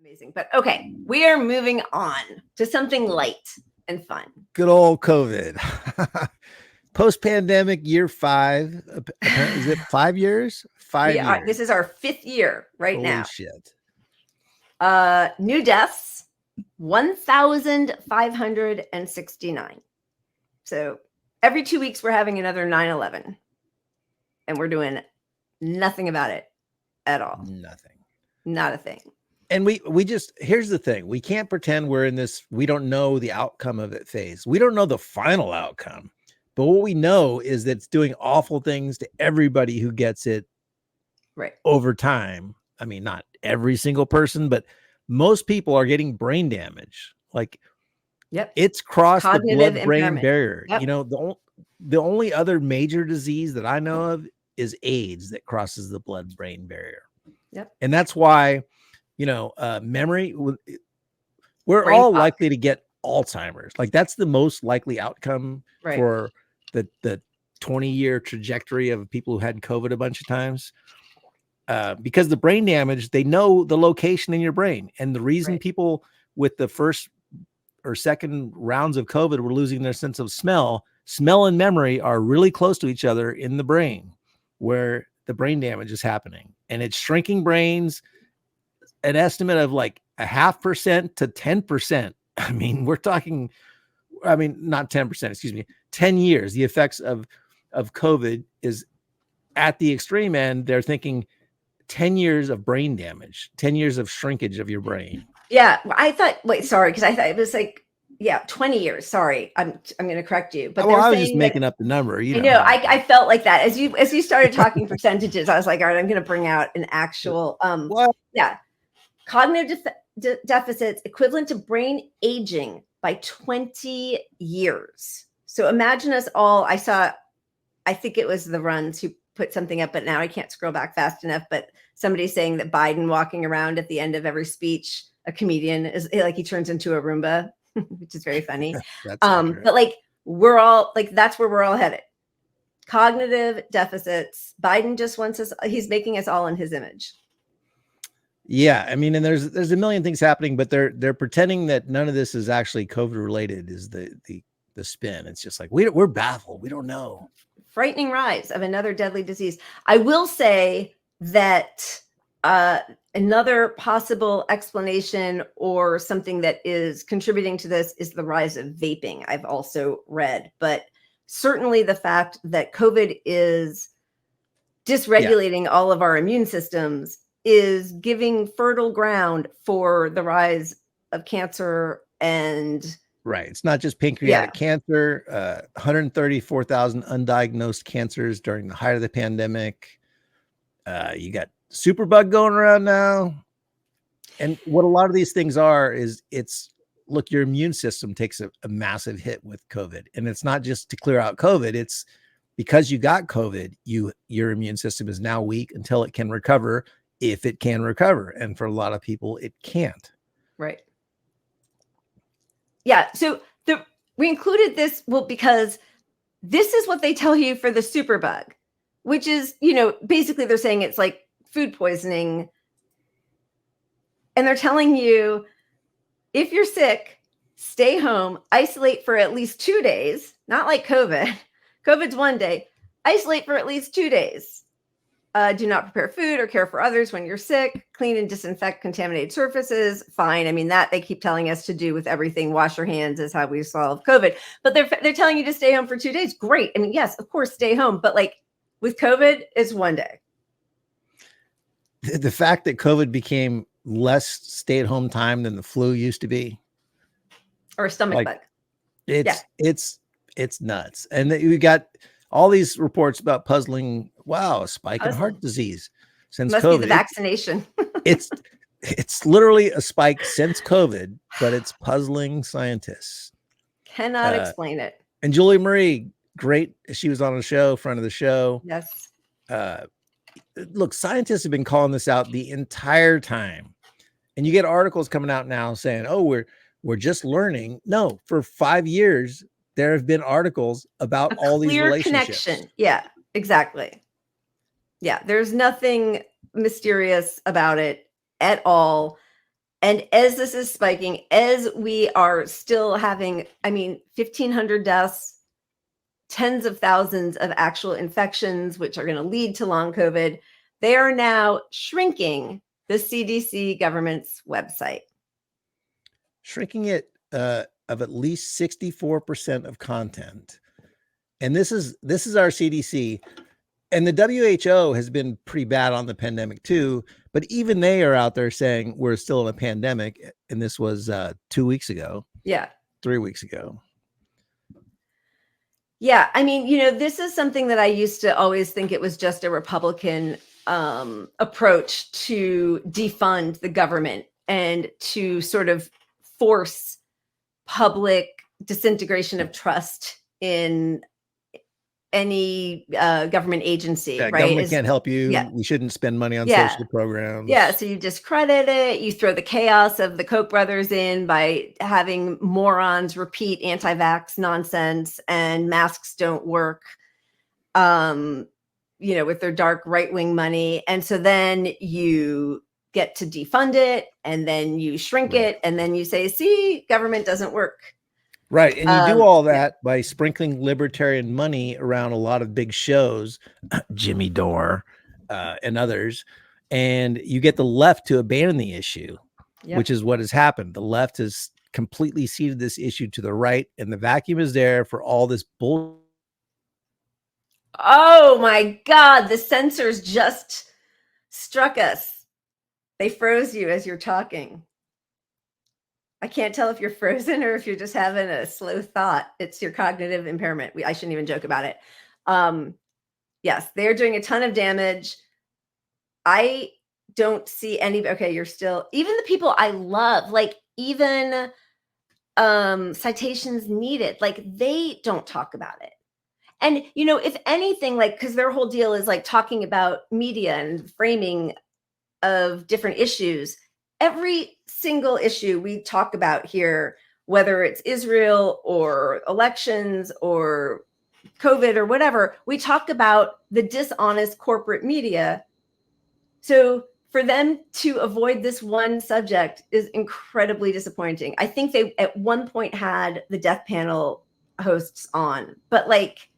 Amazing. But okay, we are moving on to something light and fun. Good old COVID. Post-pandemic year 5. Apparently, is it 5 years? 5 years. This is our 5th year right Holy now. shit. New deaths, 1,569. So every 2 weeks we're having another 9/11, and we're doing nothing about it at all. Nothing. Not a thing. And we just, here's the thing. We can't pretend we're in this, we don't know the outcome of it phase. We don't know the final outcome. But what we know is that it's doing awful things to everybody who gets it over time. I mean, not every single person, but most people are getting brain damage. Like, it's crossed the blood-brain barrier. Yep. You know, the only other major disease that I know of is AIDS that crosses the blood-brain barrier. Yep. And that's why, you know, memory, we're all likely to get Alzheimer's. Like, that's the most likely outcome for the 20-year trajectory of people who had COVID a bunch of times. Because the brain damage, they know the location in your brain. And the reason people with the first or second rounds of COVID were losing their sense of smell and memory are really close to each other in the brain where the brain damage is happening. And it's shrinking brains, an estimate of like 0.5% to 10%. I mean, we're talking, I mean, not 10%, excuse me, 10 years. The effects of COVID is at the extreme end. They're thinking 10 years of brain damage, 10 years of shrinkage of your brain. Yeah. I thought, because I thought it was like, 20 years. Sorry. I'm going to correct you. But I was just making up the number. You know, I felt like that as you started talking percentages, I was like, all right, I'm going to bring out an actual, cognitive deficits equivalent to brain aging by 20 years. So imagine us all. I think it was the Runs who put something up, but now I can't scroll back fast enough. But somebody's saying that Biden walking around at the end of every speech, a comedian is like, he turns into a Roomba, which is very funny. But like, we're all like, that's where we're all headed. Cognitive deficits. Biden just wants us, he's making us all in his image. Yeah, I mean, and there's a million things happening, but they're pretending that none of this is actually COVID related. Is the spin? It's just like we're baffled. We don't know. Frightening rise of another deadly disease. I will say that another possible explanation or something that is contributing to this is the rise of vaping. I've also read, but certainly the fact that COVID is dysregulating all of our immune systems is giving fertile ground for the rise of cancer and it's not just pancreatic cancer, 134,000 undiagnosed cancers during the height of the pandemic. You got superbug going around now. And what a lot of these things are is look, your immune system takes a massive hit with COVID. And it's not just to clear out COVID. It's because you got COVID, your immune system is now weak until it can recover. If it can recover. And for a lot of people, it can't. Right. Yeah. So we included this, because this is what they tell you for the superbug, which is, basically they're saying it's like food poisoning. And they're telling you, if you're sick, stay home, isolate for at least 2 days, not like COVID. COVID's 1 day, isolate for at least 2 days. Do not prepare food or care for others when you're sick. Clean and disinfect contaminated surfaces. Fine. I mean, that they keep telling us to do with everything. Wash your hands is how we solve COVID. But they're telling you to stay home for 2 days. Great. I mean, yes, of course, stay home. But like with COVID, it's 1 day. The fact that COVID became less stay-at-home time than the flu used to be, or a stomach bug. It's nuts. And we got all these reports about puzzling. Wow, a spike in heart disease since must COVID. Be the vaccination. it's literally a spike since COVID, but it's puzzling scientists. Cannot explain it. And Julie Marie, great. She was on a show, friend of the show. Yes. Look, scientists have been calling this out the entire time. And you get articles coming out now saying, oh, we're just learning. No, for 5 years, there have been articles about all these relationships. Connection. Yeah, exactly. Yeah, there's nothing mysterious about it at all. And as this is spiking, as we are still having, 1,500 deaths, tens of thousands of actual infections, which are going to lead to long COVID, they are now shrinking the CDC government's website. Shrinking it of at least 64% of content. And this is our CDC. And the WHO has been pretty bad on the pandemic too, but even they are out there saying we're still in a pandemic. And this was 2 weeks ago. Yeah. 3 weeks ago. Yeah. This is something that I used to always think it was just a Republican approach to defund the government and to sort of force public disintegration of trust in any government agency, right? Government can't help you. Yeah. We shouldn't spend money on social programs. Yeah. So you discredit it. You throw the chaos of the Koch brothers in by having morons repeat anti-vax nonsense and masks don't work, with their dark right-wing money. And so then you get to defund it and then you shrink it and then you say, see, government doesn't work. Right. And you do all that by sprinkling libertarian money around a lot of big shows, Jimmy Dore and others. And you get the left to abandon the issue, which is what has happened. The left has completely ceded this issue to the right, and the vacuum is there for all this bull. Oh my God, the censors just struck us. They froze you as you're talking. I can't tell if you're frozen or if you're just having a slow thought. It's your cognitive impairment. I shouldn't even joke about it. Yes, they're doing a ton of damage. I don't see any. Okay, you're still, even the people I love, like even citations needed, like they don't talk about it. And, if anything, like, because their whole deal is like talking about media and framing of different issues. Every single issue we talk about here, whether it's Israel or elections or COVID or whatever, we talk about the dishonest corporate media. So for them to avoid this one subject is incredibly disappointing. I think they at one point had the death panel hosts on, but like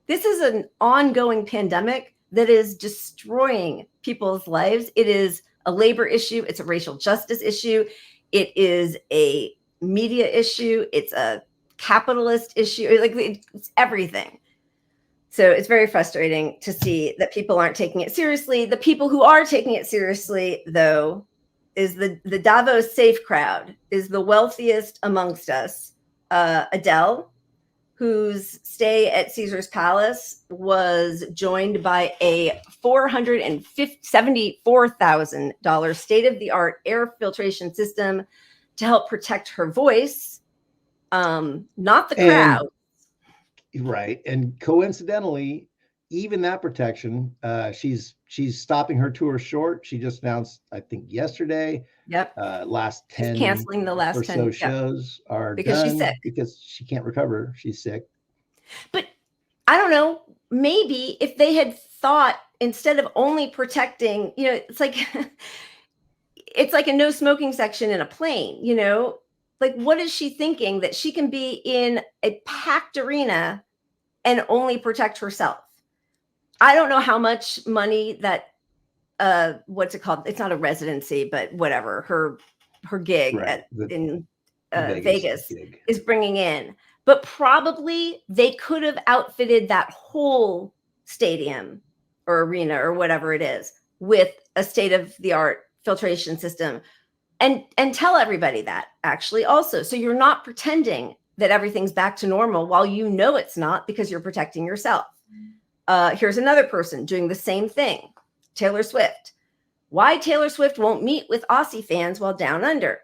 this is an ongoing pandemic that is destroying people's lives. It is a labor issue. It's a racial justice issue. It is a media issue. It's a capitalist issue. Like it's everything. So it's very frustrating to see that people aren't taking it seriously. The people who are taking it seriously, though, is the Davos safe crowd, is the wealthiest amongst us. Adele, whose stay at Caesar's Palace was joined by a $474,000 state-of-the-art air filtration system to help protect her voice, not the crowd. Right. And coincidentally, even that protection, she's stopping her tour short. She just announced, I think yesterday. Yep. Last 10 she's canceling the last or 10 so shows are because done she's sick. because she can't recover. She's sick. But I don't know, maybe if they had thought instead of only protecting, it's like a no smoking section in a plane, like what is she thinking that she can be in a packed arena and only protect herself? I don't know how much money that what's it called? It's not a residency, but whatever, her gig in Vegas is bringing in. But probably they could have outfitted that whole stadium or arena or whatever it is with a state-of-the-art filtration system and tell everybody that actually also. So you're not pretending that everything's back to normal while it's not, because you're protecting yourself. Here's another person doing the same thing, Taylor Swift. Why Taylor Swift won't meet with Aussie fans while down under.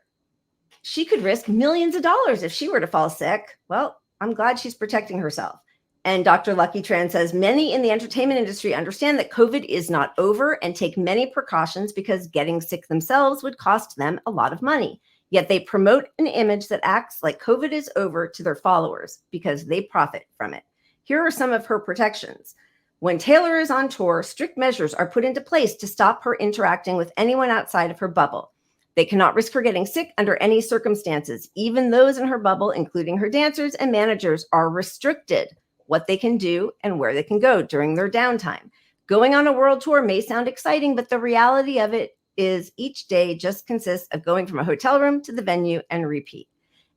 She could risk millions of dollars if she were to fall sick. Well, I'm glad she's protecting herself. And Dr. Lucky Tran says, many in the entertainment industry understand that COVID is not over and take many precautions because getting sick themselves would cost them a lot of money. Yet they promote an image that acts like COVID is over to their followers because they profit from it. Here are some of her protections. When Taylor is on tour, strict measures are put into place to stop her interacting with anyone outside of her bubble. They cannot risk her getting sick under any circumstances. Even those in her bubble, including her dancers and managers, are restricted what they can do and where they can go during their downtime. Going on a world tour may sound exciting, but the reality of it is each day just consists of going from a hotel room to the venue and repeat.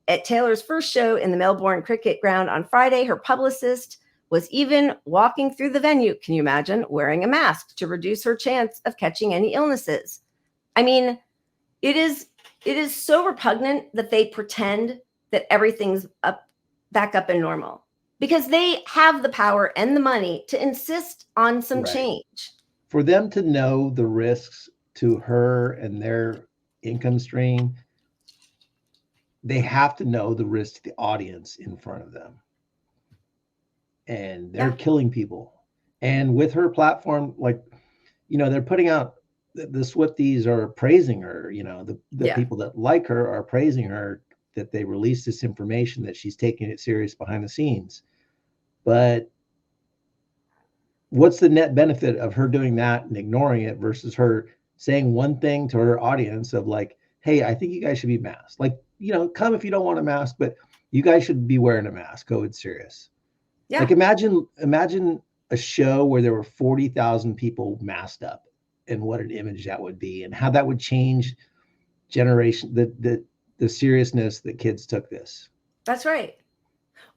At Taylor's first show in the Melbourne Cricket Ground on Friday, her publicist was even walking through the venue, can you imagine, wearing a mask to reduce her chance of catching any illnesses. I mean, it is so repugnant that they pretend that everything's back up and normal, because they have the power and the money to insist on some change. For them to know the risks to her and their income stream, they have to know the risk to the audience in front of them. And they're killing people. And with her platform, like, they're putting out, the Swifties are praising her, the people that like her are praising her, that they released this information, that she's taking it serious behind the scenes. But what's the net benefit of her doing that and ignoring it versus her saying one thing to her audience of like, hey, I think you guys should be masked. Like, come if you don't want a mask, but you guys should be wearing a mask. COVID's serious. Yeah. Like imagine a show where there were 40,000 people masked up, and what an image that would be, and how that would change generation, the seriousness that kids took this. That's right.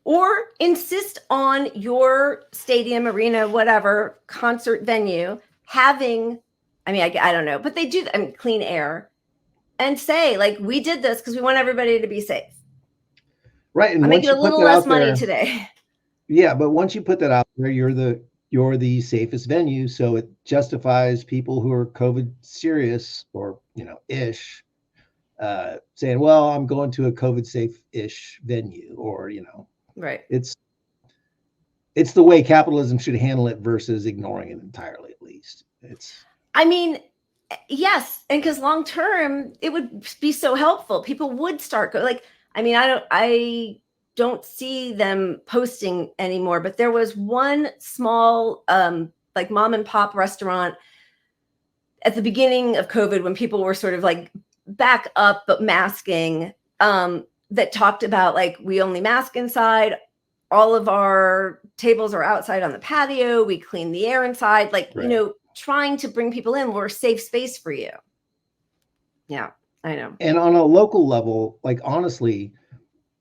Or insist on your stadium, arena, whatever, concert venue having, I don't know, but they do, clean air, and say, like, we did this because we want everybody to be safe. Right. And I'm making a little less money today. Yeah, but once you put that out there, you're the safest venue, so it justifies people who are COVID serious or ish, saying, "Well, I'm going to a COVID safe-ish venue," or right. It's the way capitalism should handle it versus ignoring it entirely. At least yes, and because long term it would be so helpful. People would start I don't see them posting anymore, but there was one small like mom and pop restaurant at the beginning of COVID when people were sort of like back up but masking, that talked about, like, we only mask inside, all of our tables are outside on the patio, we clean the air inside, like, trying to bring people in, we're a safe space for you. Yeah, I know. And on a local level, like, honestly,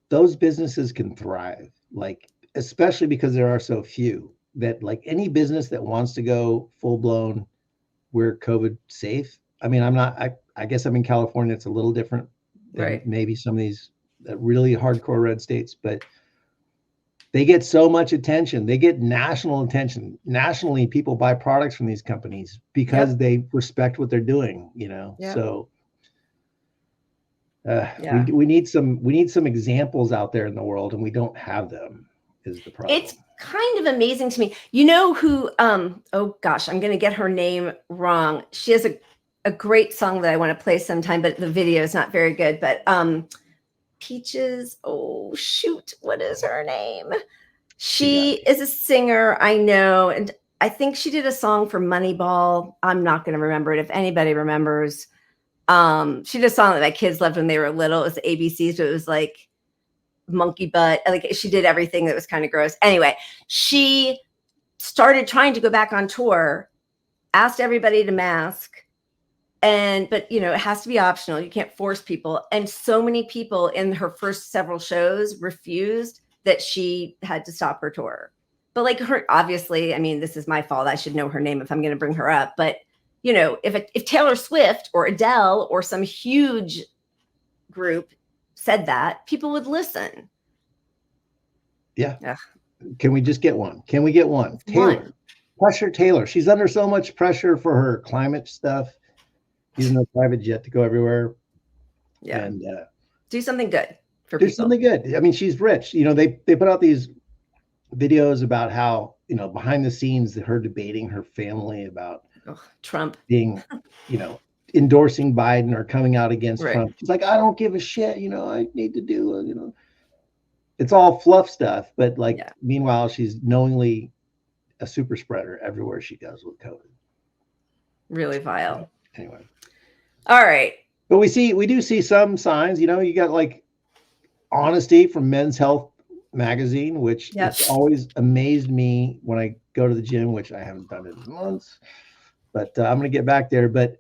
those businesses can thrive, like, especially because there are so few, that like any business that wants to go full blown, we're COVID safe. I guess I'm in California. It's a little different than maybe some of these really hardcore red states, but they get so much attention. They get national attention. Nationally, people buy products from these companies because they respect what they're doing, So we need some examples out there in the world, and we don't have them, is the problem. It's kind of amazing to me. You know who, oh gosh, I'm going to get her name wrong. She has a great song that I want to play sometime, but the video is not very good. But Peaches, oh shoot, what is her name? She is a singer, I know, and I think she did a song for Moneyball. I'm not going to remember it. If anybody remembers, she did a song that my kids loved when they were little. It was ABC, so it was like monkey butt. Like, she did everything that was kind of gross. Anyway, she started trying to go back on tour, asked everybody to mask, but it has to be optional. You can't force people. And so many people in her first several shows refused that she had to stop her tour. But like her, obviously, this is my fault. I should know her name if I'm going to bring her up. But if Taylor Swift or Adele or some huge group said that, people would listen. Yeah. Ugh. Can we just get one? Can we get one? Taylor. Pressure Taylor. She's under so much pressure for her climate stuff. Using a private jet to go everywhere. Yeah. And do something good for do people. Something good. She's rich. They put out these videos about how, behind the scenes, her debating her family about Trump being, endorsing Biden or coming out against Trump. She's like, I don't give a shit. I need to do, it's all fluff stuff. But meanwhile, she's knowingly a super spreader everywhere she goes with COVID. Really vile. So, anyway. All right. But we do see some signs. You know, you got like honesty from Men's Health magazine, which it's always amazed me when I go to the gym, which I haven't done in months, but I'm going to get back there. But,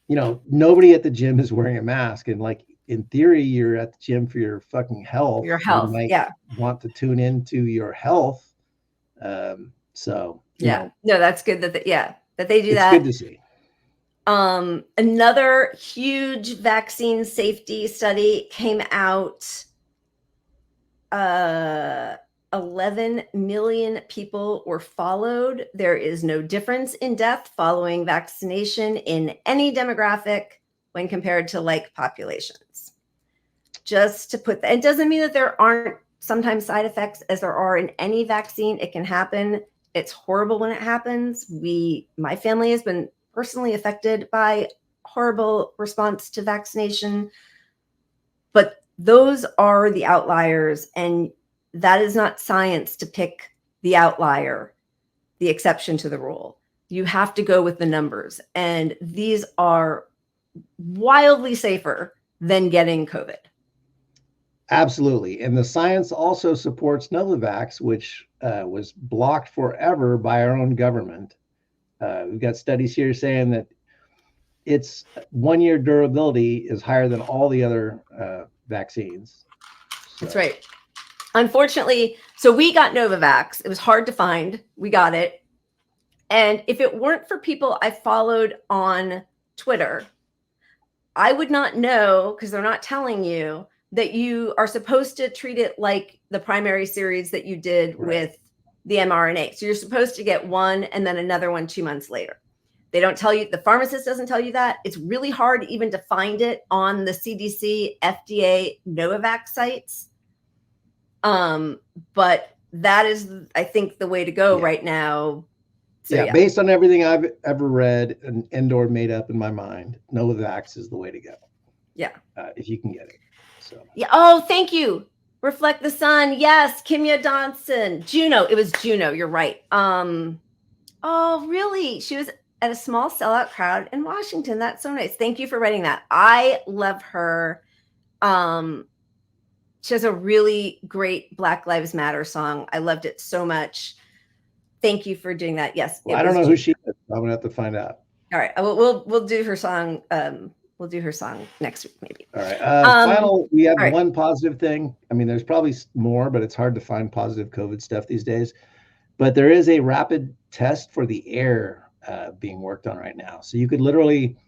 you know, nobody at the gym is wearing a mask. And like, in theory, you're at the gym for your fucking health. Your health. You might want to tune into your health. So, you know, no, that's good that they do that. It's good to see. Another huge vaccine safety study came out. 11 million people were followed. There is no difference in death following vaccination in any demographic when compared to like populations. Just to put that, it doesn't mean that there aren't sometimes side effects, as there are in any vaccine. It can happen. It's horrible when it happens. My family has been personally affected by horrible response to vaccination, but those are the outliers, and that is not science to pick the outlier, the exception to the rule. You have to go with the numbers, and these are wildly safer than getting COVID. Absolutely. And the science also supports Novavax, which was blocked forever by our own government. We've got studies here saying that its 1 year durability is higher than all the other vaccines. So. That's right. Unfortunately, so we got Novavax. It was hard to find. We got it. And if it weren't for people I followed on Twitter, I would not know, because they're not telling you, that you are supposed to treat it like the primary series that you did with the mRNA. So you're supposed to get one and then another one 2 months later. They don't tell you, the pharmacist doesn't tell you that. It's really hard even to find it on the CDC, FDA, Novavax sites. But that is, I think, the way to go right now. So, based on everything I've ever read and Endor made up in my mind, Novavax is the way to go. Yeah. If you can get it. So. Yeah. Oh, thank you. Reflect the Sun. Yes. Kimya Johnson. Juno. It was Juno. You're right. Oh, really? She was at a small sellout crowd in Washington. That's so nice. Thank you for writing that. I love her. She has a really great Black Lives Matter song. I loved it so much. Thank you for doing that. Yes. Well, I don't know who she is. I'm gonna have to find out. All right. We'll do her song. We'll do her song next week, maybe. All right. Final, we have one positive thing. I mean, there's probably more, but it's hard to find positive COVID stuff these days. But there is a rapid test for the air being worked on right now. So you could literally,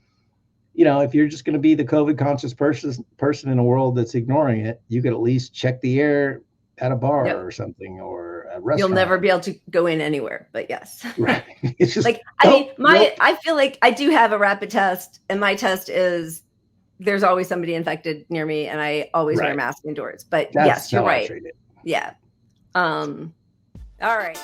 you know, if you're just going to be the COVID conscious person in a world that's ignoring it, you could at least check the air at a bar or something, or a restaurant. You'll never be able to go in anywhere, but yes. Right. It's just like, I feel like I do have a rapid test, and my test is there's always somebody infected near me, and I always wear a mask indoors. But yes, you're right. Yeah. All right.